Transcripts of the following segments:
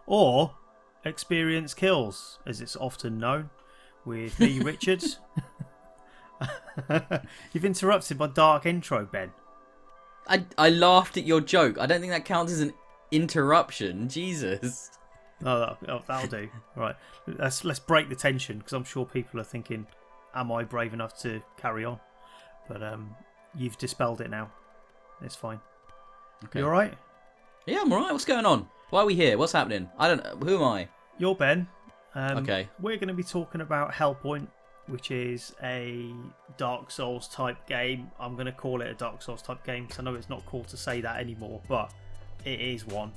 or Experience Kills, as it's often known, with me, Richard. You've interrupted my dark intro, Ben. I laughed at your joke. I don't think that counts as an interruption. Jesus. Oh, that'll do. Right, let's break the tension, because I'm sure people are thinking, am I brave enough to carry on? But you've dispelled it now. It's fine. Okay. You all right? Yeah, I'm all right. What's going on? Why are we here? What's happening? I don't know. Who am I? You're Ben. Okay. We're going to be talking about Hellpoint, which is a Dark Souls type game. I'm going to call it a Dark Souls type game because I know it's not cool to say that anymore, but it is one.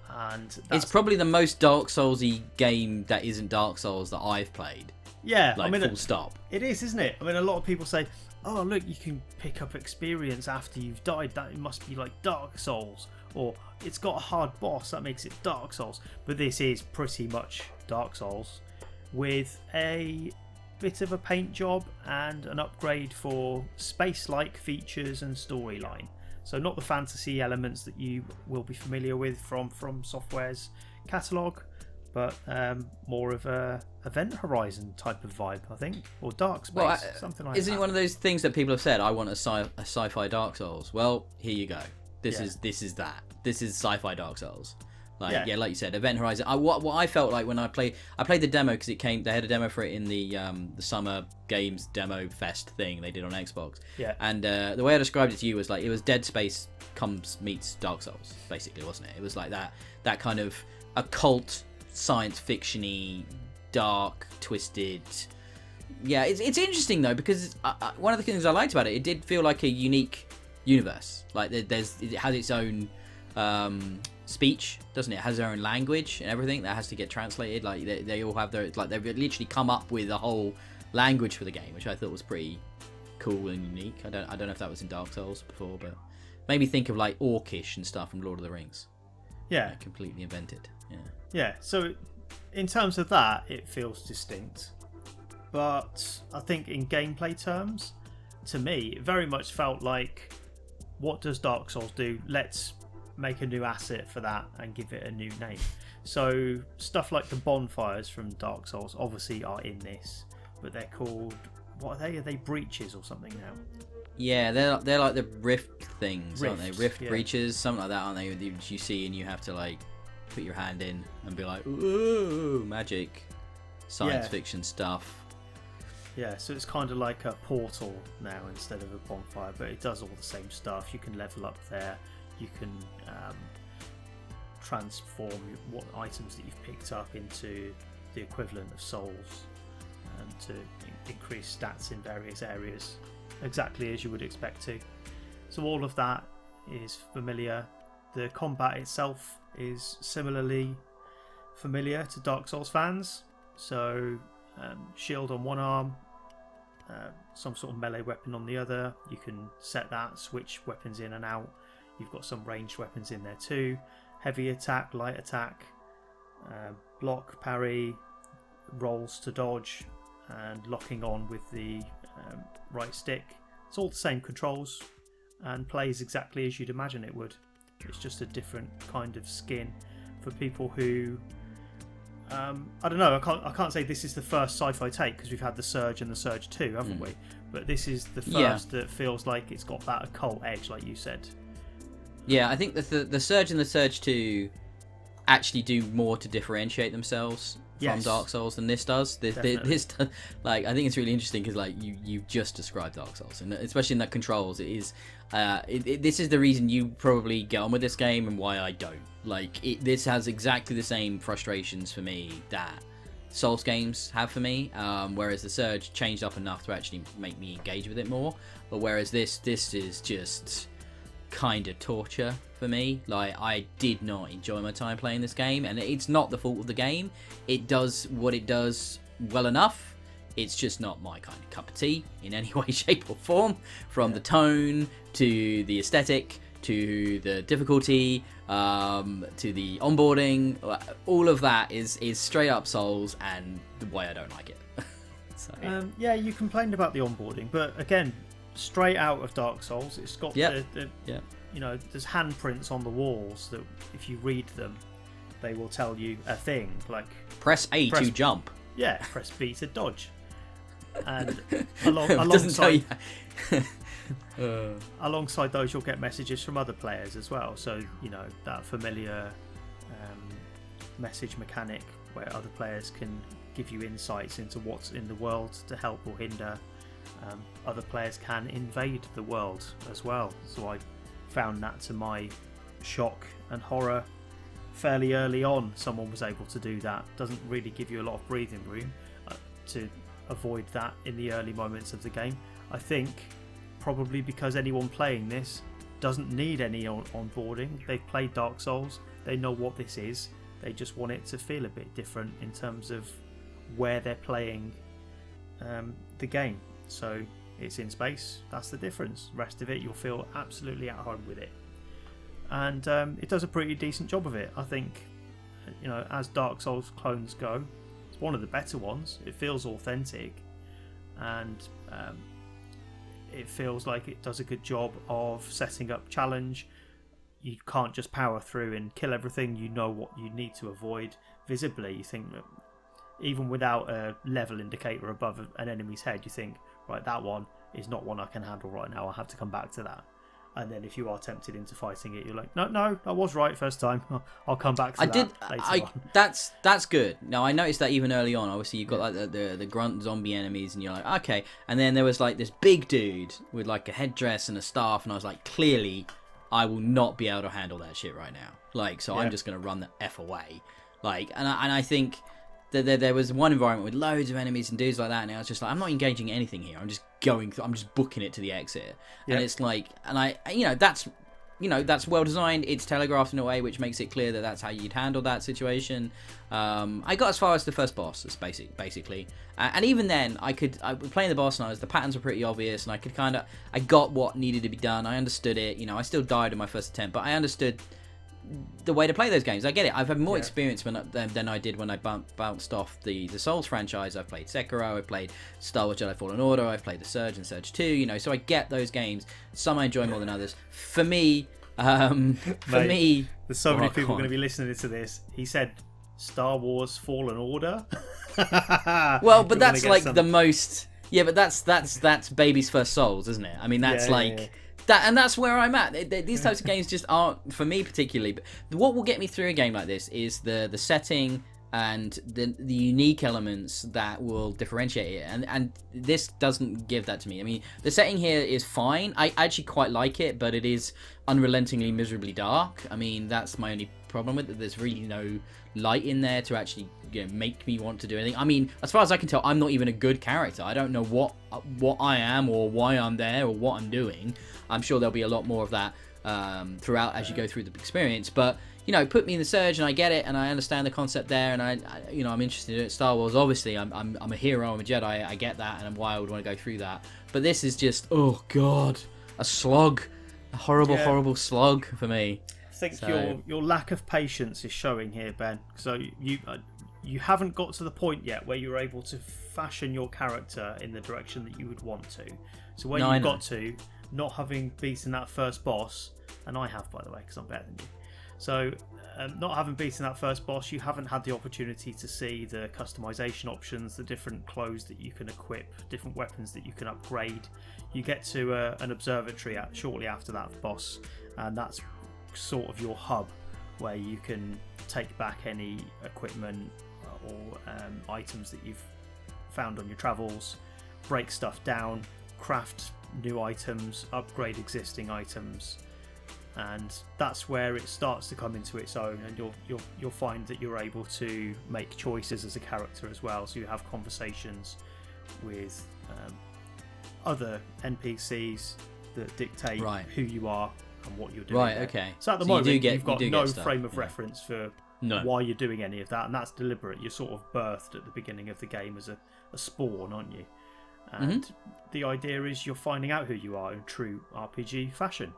And it's probably the most Dark Souls-y game that isn't Dark Souls that I've played. Yeah, like, full stop. It is, isn't it? I mean, a lot of people say, oh, look, you can pick up experience after you've died. That it must be like Dark Souls. Or it's got a hard boss, that makes it Dark Souls. But this is pretty much Dark Souls with a bit of a paint job and an upgrade for space-like features and storyline. So not the fantasy elements that you will be familiar with from Software's catalogue, but more of a Event Horizon type of vibe, I think, or Dark Space, something like that. Isn't it one of those things that people have said, I want a sci-fi Dark Souls? Well, here you go. This is that. This is sci-fi Dark Souls. Like you said, Event Horizon. What I felt like when I played the demo because it came. They had a demo for it in the Summer Games Demo Fest thing they did on Xbox. Yeah. And the way I described it to you was like it was Dead Space meets Dark Souls, basically, wasn't it? It was like that kind of occult, science fiction-y, dark, twisted. Yeah, it's interesting though because one of the things I liked about it did feel like a unique universe. Like it has its own speech, doesn't it? It has their own language and everything that has to get translated. Like they all have their they've literally come up with a whole language for the game, which I thought was pretty cool and unique. I don't know if that was in Dark Souls before, but maybe think of like Orcish and stuff from Lord of the Rings. Yeah, like completely invented. Yeah. So in terms of that, it feels distinct, but I think in gameplay terms, to me, it very much felt like, what does Dark Souls do? Let's make a new asset for that and give it a new name. So stuff like the bonfires from Dark Souls obviously are in this, but they're called, what are they? Are they breaches or something now? Yeah, they're like the rift things, aren't they? Rift yeah. breaches, something like that, aren't they? That you see and you have to like put your hand in and be like, ooh, magic, science fiction stuff. Yeah, so it's kind of like a portal now instead of a bonfire, but it does all the same stuff. You can level up there. You can transform what items that you've picked up into the equivalent of souls and to increase stats in various areas, exactly as you would expect to. So all of that is familiar. The combat itself is similarly familiar to Dark Souls fans. So shield on one arm, some sort of melee weapon on the other. You can set that, switch weapons in and out. You've got some ranged weapons in there too. Heavy attack, light attack, block, parry, rolls to dodge, and locking on with the right stick. It's all the same controls and plays exactly as you'd imagine it would. It's just a different kind of skin for people who... I don't know, I can't say this is the first sci-fi take because we've had the Surge and the Surge 2, haven't we? But this is the first that feels like it's got that occult edge, like you said. Yeah, I think the Surge and the Surge 2 actually do more to differentiate themselves from Dark Souls than this does. This like, I think it's really interesting because like you've just described Dark Souls, and especially in that controls, it is. This is the reason you probably get on with this game and why I don't. Like this has exactly the same frustrations for me that Souls games have for me. Whereas the Surge changed up enough to actually make me engage with it more. But whereas this is just kind of torture for me. Like I did not enjoy my time playing this game, and it's not the fault of the game. It does what it does well enough. It's just not my kind of cup of tea in any way, shape or form, from the tone to the aesthetic to the difficulty to the onboarding. All of that is straight up Souls and why I don't like it. So. Yeah, you complained about the onboarding, but again, straight out of Dark Souls, it's got the you know, there's handprints on the walls that if you read them, they will tell you a thing like press A to jump. Yeah, press B to dodge. And doesn't tell you. Alongside those, you'll get messages from other players as well. So that familiar message mechanic where other players can give you insights into what's in the world to help or hinder. Other players can invade the world as well. So I found that, to my shock and horror, fairly early on. Someone was able to do that. Doesn't really give you a lot of breathing room to avoid that in the early moments of the game. I think probably because anyone playing this doesn't need any onboarding. They've played Dark Souls. They know what this is. They just want it to feel a bit different in terms of where they're playing the game. So it's in space. That's the difference. The rest of it, you'll feel absolutely at home with it. And it does a pretty decent job of it. I think, as Dark Souls clones go, it's one of the better ones. It feels authentic, and it feels like it does a good job of setting up challenge. You can't just power through and kill everything. You know what you need to avoid visibly. You think that even without a level indicator above an enemy's head, you think, right, that one is not one I can handle right now. I have to come back to that. And then if you are tempted into fighting it, you're like, no, I was right first time. I'll come back to that later on. That's good. Now, I noticed that even early on. Obviously, you've got like the grunt zombie enemies, and you're like, okay. And then there was like this big dude with like a headdress and a staff, and I was like, clearly, I will not be able to handle that shit right now. Like, so I'm just going to run the F away. Like, and I think that there was one environment with loads of enemies and dudes like that, and I was just like, I'm not engaging anything here. I'm just going through. I'm just booking it to the exit. And it's like, and that's well designed. It's telegraphed in a way which makes it clear that that's how you'd handle that situation. I got as far as the first boss, basically, and even then, I was playing the boss, and the patterns were pretty obvious, and I got what needed to be done. I understood it. I still died in my first attempt, but I understood the way to play those games. I get it. I've had more experience than I did when I bounced off the Souls franchise. I've played Sekiro, I've played Star Wars Jedi Fallen Order, I've played The Surge and Surge 2, so I get those games. Some I enjoy more than others. For me, there's so many people going to be listening to this. He said Star Wars Fallen Order. Well, but that's like the most... Yeah, but that's baby's first Souls, isn't it? I mean, that's that, and that's where I'm at. These types of games just aren't for me particularly. But what will get me through a game like this is the setting and the unique elements that will differentiate it. And this doesn't give that to me. I mean, the setting here is fine. I actually quite like it, but it is unrelentingly miserably dark. I mean, that's my only problem with it. There's really no light in there to actually make me want to do anything. I mean, as far as I can tell, I'm not even a good character. I don't know what I am or why I'm there or what I'm doing. I'm sure there'll be a lot more of that throughout as you go through the experience. But put me in the Surge, and I get it, and I understand the concept there, and I'm interested in Star Wars. Obviously, I'm a hero, I'm a Jedi. I get that, and why I would want to go through that. But this is just, oh god, a slog, a horrible slog for me. I think your lack of patience is showing here, Ben. So you haven't got to the point yet where you're able to fashion your character in the direction that you would want to. So where you've got to, not having beaten that first boss, and I have, by the way, because I'm better than you. So not having beaten that first boss, you haven't had the opportunity to see the customization options, the different clothes that you can equip, different weapons that you can upgrade. You get to an observatory shortly after that boss, and that's sort of your hub where you can take back any equipment or items that you've found on your travels, break stuff down, craft new items, upgrade existing items, and that's where it starts to come into its own. And you'll find that you're able to make choices as a character as well. So you have conversations with other NPCs that dictate who you are and what you're doing. Right. Okay. So at the moment, you've got no frame of reference for why you're doing any of that, and that's deliberate. You're sort of birthed at the beginning of the game as a spawn, aren't you? And the idea is you're finding out who you are in true RPG fashion.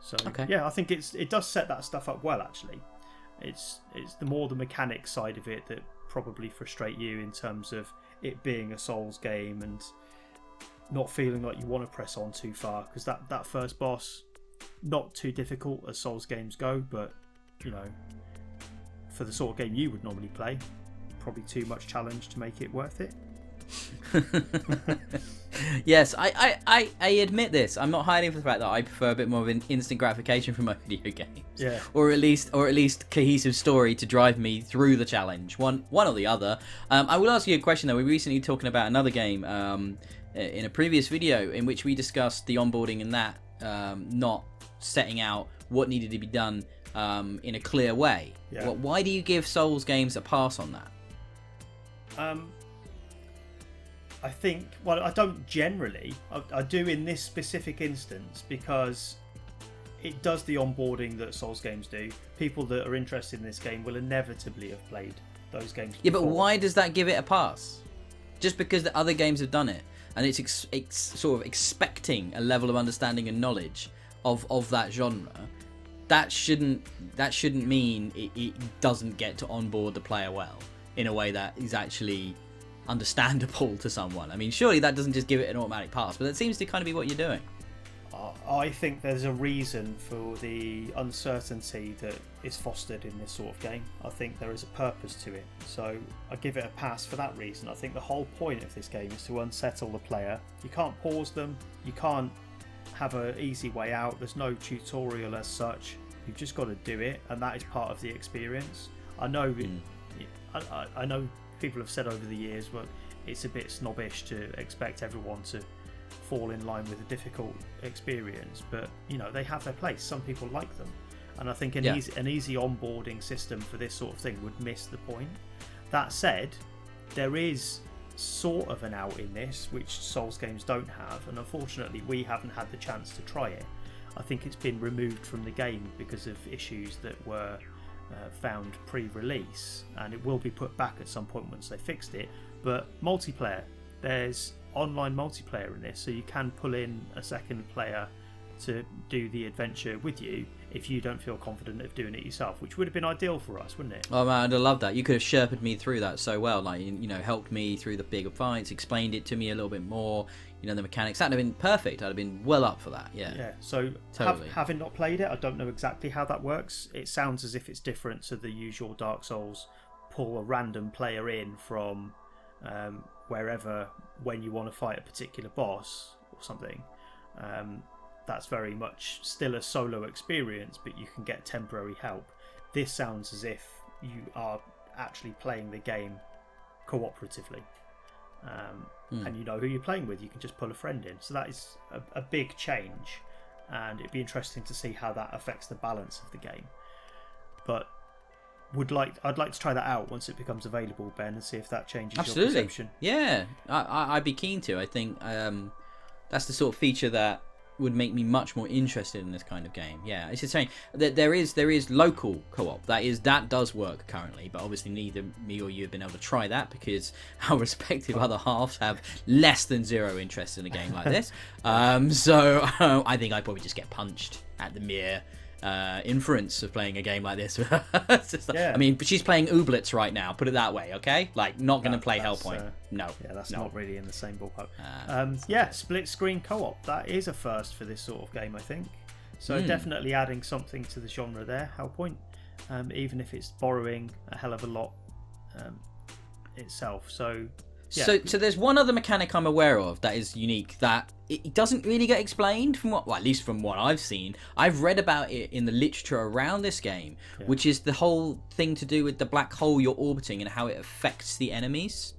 So I think it does set that stuff up well. Actually, it's the mechanics side of it that probably frustrate you in terms of it being a Souls game and not feeling like you want to press on too far, because that first boss, not too difficult as Souls games go, but for the sort of game you would normally play, probably too much challenge to make it worth it. Yes, I admit this. I'm not hiding from the fact that I prefer a bit more of an instant gratification from my video games. Yeah. Or at least cohesive story to drive me through the challenge. One or the other. I will ask you a question though. We were recently talking about another game in a previous video in which we discussed the onboarding and that not setting out what needed to be done in a clear way. Yeah. Why do you give Souls games a pass on that? I think, well, I don't generally. I do in this specific instance because it does the onboarding that Souls games do. People that are interested in this game will inevitably have played those games before. Yeah, but why does that give it a pass? Just because the other games have done it, and it's sort of expecting a level of understanding and knowledge of that genre, that shouldn't mean it doesn't get to onboard the player well in a way that is actually understandable to someone. I mean, surely that doesn't just give it an automatic pass, but that seems to kind of be what you're doing. I think there's a reason for the uncertainty that is fostered in this sort of game. I think there is a purpose to it, so I give it a pass for that reason. I think the whole point of this game is to unsettle the player. You can't pause them, you can't have an easy way out, there's no tutorial as such. You've just got to do it, and that is part of the experience. I know I know people have said over the years, but it's a bit snobbish to expect everyone to fall in line with a difficult experience, but you know, they have their place. Some people like them, and I think an easy onboarding system for this sort of thing would miss the point. That said, there is sort of an out in this which Souls games don't have, and unfortunately we haven't had the chance to try it. I think it's been removed from the game because of issues that were found pre-release, and it will be put back at some point once they fixed it. But multiplayer, there's online multiplayer in this, so you can pull in a second player to do the adventure with you if you don't feel confident of doing it yourself, which would have been ideal for us, wouldn't it? Oh man, I'd have loved that. You could have sherped me through that so well, like, you know, helped me through the bigger fights, explained it to me a little bit more, you know, the mechanics. That'd have been perfect. I'd have been well up for that. Yeah So totally. Having not played it, I don't know exactly how that works. It sounds as if it's different to the usual Dark Souls, pull a random player in from wherever when you want to fight a particular boss or something. That's very much still a solo experience, but you can get temporary help. This sounds as if you are actually playing the game cooperatively, and you know who you're playing with. You can just pull a friend in, so that is a big change, and it'd be interesting to see how that affects the balance of the game. But I'd like to try that out once it becomes available, Ben, and see if that changes your perception. Yeah, I'd be keen to. I think that's the sort of feature that would make me much more interested in this kind of game. Yeah, it's just saying that there is local co-op. That does work currently, but obviously neither me or you have been able to try that because our respective other halves have less than zero interest in a game like this. So I think I'd probably just get punched at the mere inference of playing a game like this. I mean, but she's playing Ooblets right now, put it that way, okay? Like, not going to play Hellpoint. No. Yeah, that's no. not really in the same ballpark. Split screen co-op, that is a first for this sort of game, I think. So definitely adding something to the genre there, Hellpoint, even if it's borrowing a hell of a lot itself. So yeah. So there's one other mechanic I'm aware of that is unique that it doesn't really get explained from at least from what I've seen. I've read about it in the literature around this game, which is the whole thing to do with the black hole you're orbiting and how it affects the enemies.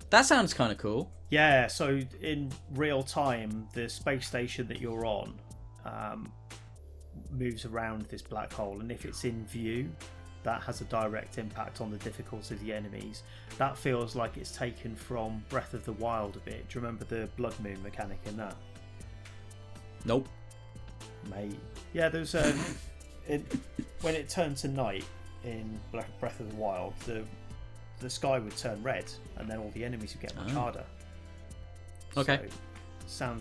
That sounds kind of cool. Yeah, so in real time, the space station that you're on moves around this black hole, and if it's in view, that has a direct impact on the difficulty of the enemies. That feels like it's taken from Breath of the Wild a bit. Do you remember the blood moon mechanic in that? Nope. Mate. Yeah, there's when it turned to night in Breath of the Wild, the sky would turn red, and then all the enemies would get much harder. Okay. So,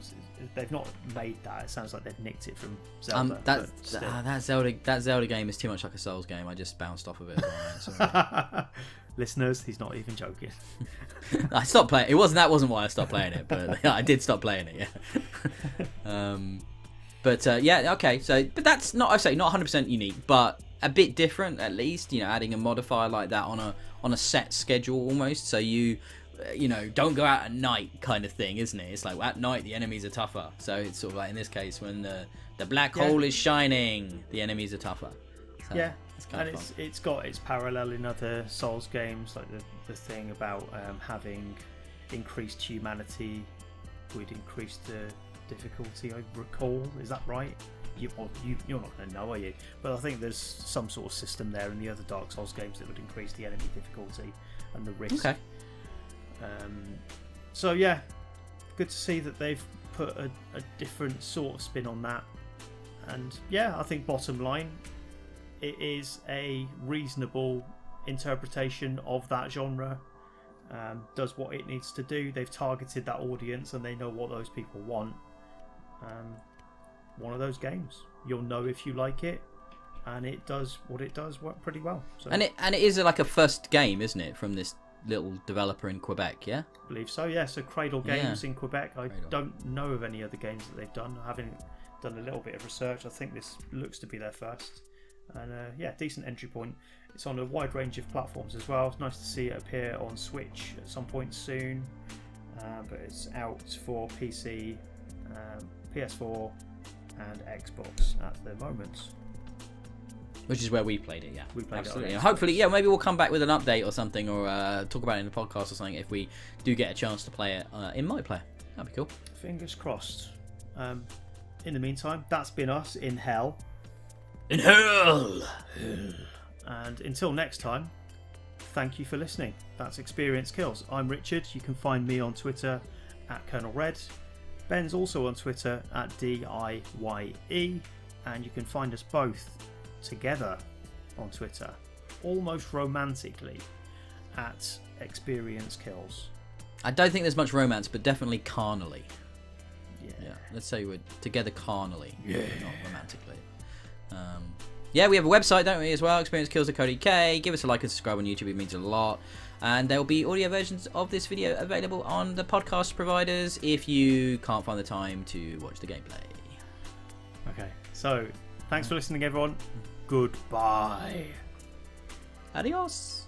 they've not made that. It sounds like they've nicked it from Zelda. That Zelda game is too much like a Souls game. I just bounced off of it. Right, listeners, he's not even joking. I stopped playing. That wasn't why I stopped playing it, but I did stop playing it. Yeah. Okay. So, but that's not. I say not 100% unique, but a bit different, at least, adding a modifier like that on a set schedule almost, so you don't go out at night kind of thing, isn't it? It's like at night the enemies are tougher, so it's sort of like in this case when the black hole is shining, the enemies are tougher. So yeah, it's kind of fun. It's got its parallel in other Souls games, like the thing about having increased humanity would increase the difficulty, I recall. Is that right? You're not going to know, are you? But I think there's some sort of system there in the other Dark Souls games that would increase the enemy difficulty and the risk. Okay. So yeah, good to see that they've put a different sort of spin on that. And yeah, I think bottom line, it is a reasonable interpretation of that genre. Does what it needs to do. They've targeted that audience and they know what those people want. One of those games, you'll know if you like it, and it does what it does work pretty well. So. And it is like a first game, isn't it, from this little developer in Quebec? Yeah, I believe so. Yeah, so Cradle Games in Quebec. I don't know of any other games that they've done. Having done a little bit of research, I think this looks to be their first. And yeah, decent entry point. It's on a wide range of platforms as well. It's nice to see it appear on Switch at some point soon, but it's out for PC, PS4 and Xbox at the moment. Which is where we played it, yeah. We played Absolutely. it. Hopefully, yeah, maybe we'll come back with an update or something, or talk about it in the podcast or something if we do get a chance to play it in my player. That'd be cool. Fingers crossed. In the meantime, that's been us in hell. In hell! And until next time, thank you for listening. That's Experience Kills. I'm Richard. You can find me on Twitter at Colonel Red. Ben's also on Twitter at DIYE. And you can find us both together on Twitter, almost romantically, at Experience Kills. I don't think there's much romance, but definitely carnally. Yeah. Let's say we're together carnally, not romantically. Yeah, we have a website, don't we, as well, experiencekills.co.uk. Give us a like and subscribe on YouTube, it means a lot. And there will be audio versions of this video available on the podcast providers if you can't find the time to watch the gameplay. Okay, so thanks for listening, everyone. Goodbye. Adios.